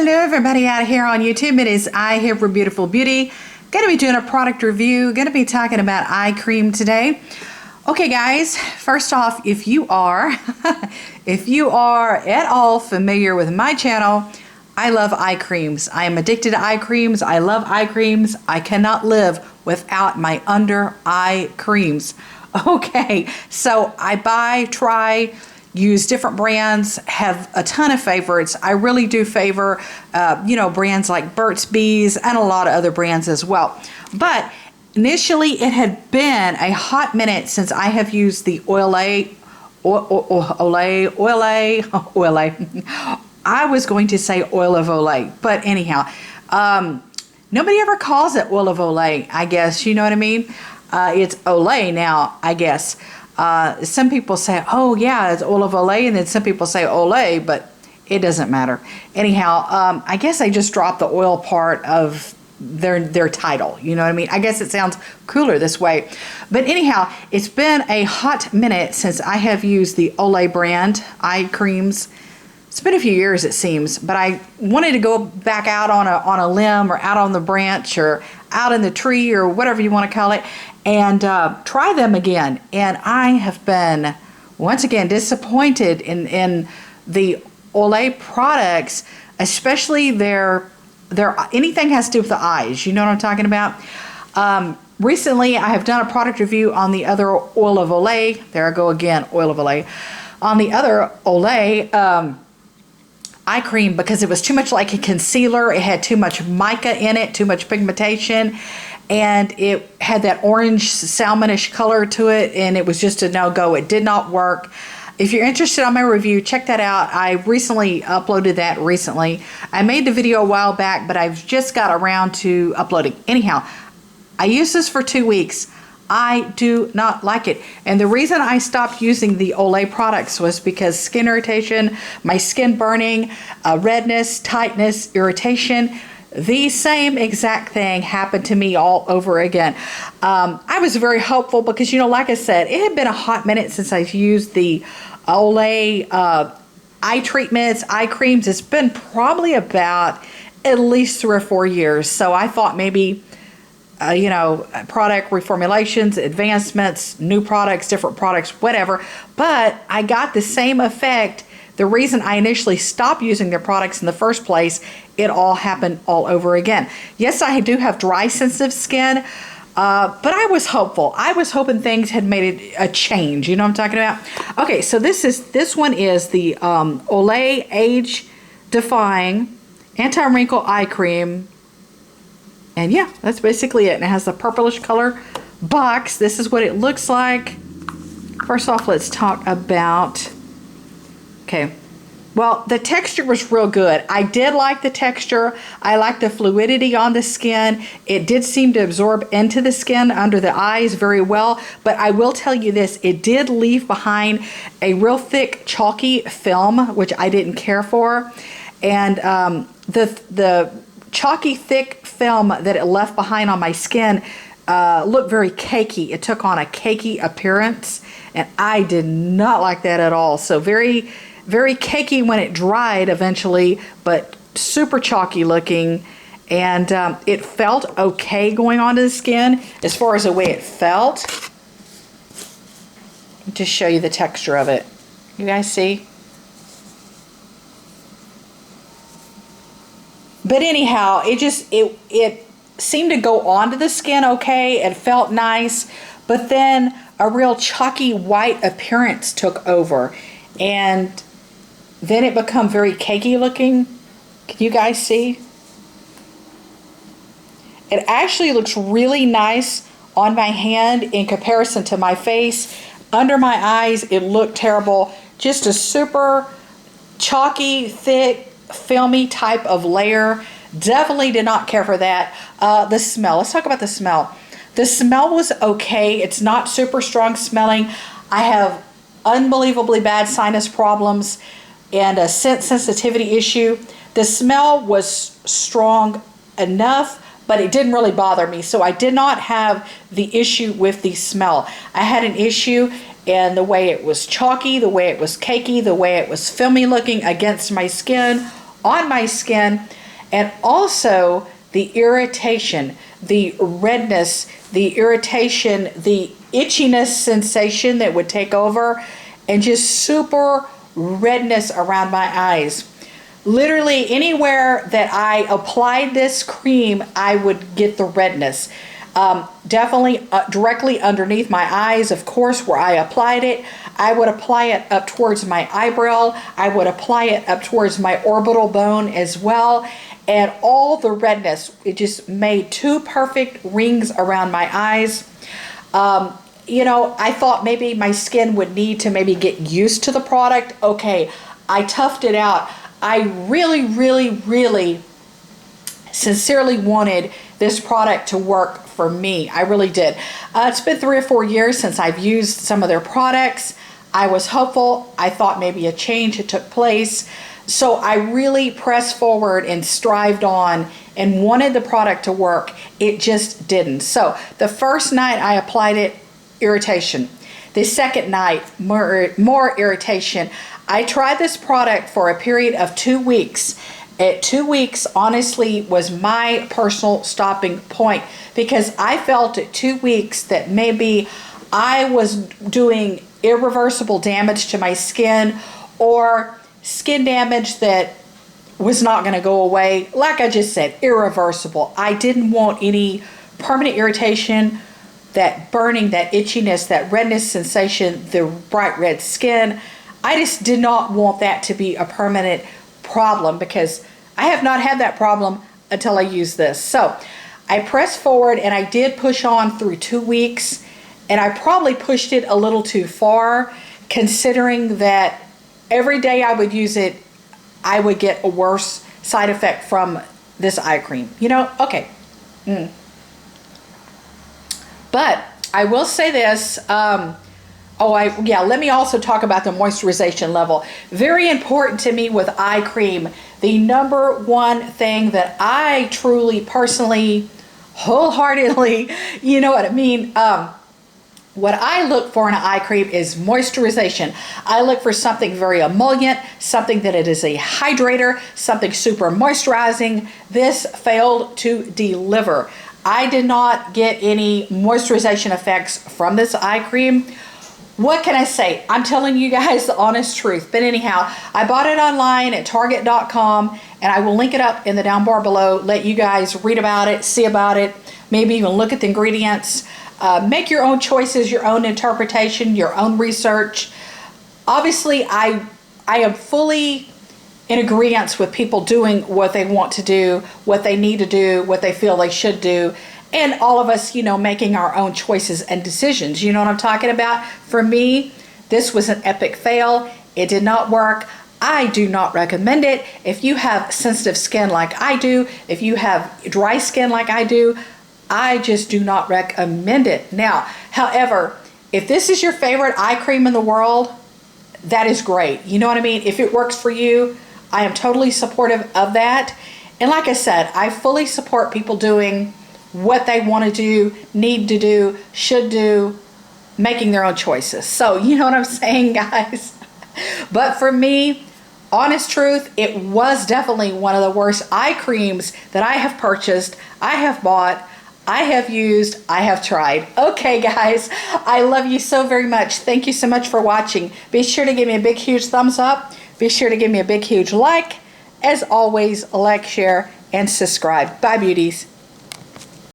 Hello everybody out here on YouTube. It is I here for Beautiful Beauty. Going to be doing a product review. Going to be talking about eye cream today. Okay guys, first off, if you are at all familiar with my channel, I love eye creams. I am addicted to eye creams. I love eye creams. I cannot live without my under eye creams. Okay, so I buy, try, use different brands, have a ton of favorites. I really do favor, brands like Burt's Bees and a lot of other brands as well. But initially, it had been a hot minute since I have used the Olay. I was going to say oil of Olay, but anyhow, nobody ever calls it oil of Olay, I guess, you know what I mean? It's Olay now, I guess. Some people say, oh yeah, it's oil of Olay, and then some people say Olay, but it doesn't matter. Anyhow, I guess I just dropped the oil part of their title, you know what I mean? I guess it sounds cooler this way. But anyhow, it's been a hot minute since I have used the Olay brand eye creams. It's been a few years, it seems, but I wanted to go back out on a limb or out on the branch or out in the tree or whatever you want to call it and try them again. And I have been, once again, disappointed in the Olay products, especially their anything has to do with the eyes. You know what I'm talking about? Recently, I have done a product review on the other oil of Olay. There I go again, oil of Olay. On the other Olay eye cream because it was too much like a concealer. It had too much mica in it, too much pigmentation, and it had that orange salmonish color to it, and it was just a no-go. It did not work. If you're interested on my review, check that out. I recently uploaded that recently. I made the video a while back, but I've just got around to uploading. Anyhow, I used this for 2 weeks. I do not like it. And the reason I stopped using the Olay products was because skin irritation, my skin burning, redness, tightness, irritation. The same exact thing happened to me all over again. I was very hopeful because, like I said, it had been a hot minute since I've used the Olay eye treatments, eye creams. It's been probably about at least 3 or 4 years. So I thought maybe product reformulations, advancements, new products, different products, whatever. But I got the same effect. The reason I initially stopped using their products in the first place, it all happened all over again. Yes, I do have dry, sensitive skin, but I was hopeful. I was hoping things had made it a change. You know what I'm talking about? Okay, so this one is the Olay Age Defying Anti-Wrinkle Eye Cream. And yeah, that's basically it. And it has the purplish color box. This is what it looks like. First off, let's talk about, okay. Well, the texture was real good. I did like the texture. I like the fluidity on the skin. It did seem to absorb into the skin under the eyes very well. But I will tell you this, it did leave behind a real thick chalky film, which I didn't care for. And the chalky thick film that it left behind on my skin looked very cakey. It took on a cakey appearance, and I did not like that at all. So very, very cakey when it dried eventually, but super chalky looking. And it felt okay going onto the skin as far as the way it felt. To show you the texture of it. You guys see? But anyhow, it seemed to go onto the skin okay. It felt nice, but then a real chalky white appearance took over, and then it became very cakey looking. Can you guys see? It actually looks really nice on my hand in comparison to my face. Under my eyes, it looked terrible. Just a super chalky, thick, filmy type of layer. Definitely did not care for that. The smell. Let's talk about the smell. The smell was okay. It's not super strong smelling. I have unbelievably bad sinus problems and a scent sensitivity issue. The smell was strong enough, but it didn't really bother me. So I did not have the issue with the smell. I had an issue in the way it was chalky, the way it was cakey, the way it was filmy looking against my skin, on my skin, and also the irritation, the redness, the irritation, the itchiness sensation that would take over, and just super redness around my eyes. Literally anywhere that I applied this cream, I would get the redness. Definitely directly underneath my eyes, of course, where I applied it. I would apply it up towards my eyebrow. I would apply it up towards my orbital bone as well. And all the redness, it just made two perfect rings around my eyes. You know, I thought maybe my skin would need to maybe get used to the product. Okay, I toughed it out. I really, really, really sincerely wanted this product to work for me. I really did. It's been 3 or 4 years since I've used some of their products. I was hopeful. I thought maybe a change had took place. So I really pressed forward and strived on and wanted the product to work. It just didn't. So the first night I applied it, irritation. The second night, more irritation. I tried this product for a period of 2 weeks. At 2 weeks, honestly, was my personal stopping point, because I felt at 2 weeks that maybe I was doing irreversible damage to my skin, or skin damage that was not going to go away. Like I just said, irreversible. I didn't want any permanent irritation, that burning, that itchiness, that redness sensation, the bright red skin. I just did not want that to be a permanent problem, because I have not had that problem until I used this. So I pressed forward and I did push on through 2 weeks, and I probably pushed it a little too far, considering that every day I would use it, I would get a worse side effect from this eye cream. You know, okay. But I will say this, let me also talk about the moisturization level. Very important to me with eye cream. The number one thing that I truly, personally, wholeheartedly, you know what I mean, what I look for in an eye cream is moisturization. I look for something very emollient, something that it is a hydrator, something super moisturizing. This failed to deliver. I did not get any moisturization effects from this eye cream. What can I say? I'm telling you guys the honest truth. But anyhow, I bought it online at Target.com, and I will link it up in the down bar below. Let you guys read about it, see about it, maybe even look at the ingredients. Make your own choices, your own interpretation, your own research. Obviously, I am fully in agreement with people doing what they want to do, what they need to do, what they feel they should do, and all of us, you know, making our own choices and decisions. You know what I'm talking about? For me, this was an epic fail. It did not work. I do not recommend it. If you have sensitive skin like I do, if you have dry skin like I do, I just do not recommend it. Now, however, if this is your favorite eye cream in the world, that is great. You know what I mean? If it works for you, I am totally supportive of that. And like I said, I fully support people doing what they want to do, need to do, should do, making their own choices. So, you know what I'm saying, guys? But for me, honest truth, it was definitely one of the worst eye creams that I have purchased, I have bought, I have used, I have tried. Okay, guys, I love you so very much. Thank you so much for watching. Be sure to give me a big, huge thumbs up. Be sure to give me a big, huge like. As always, like, share, and subscribe. Bye, beauties.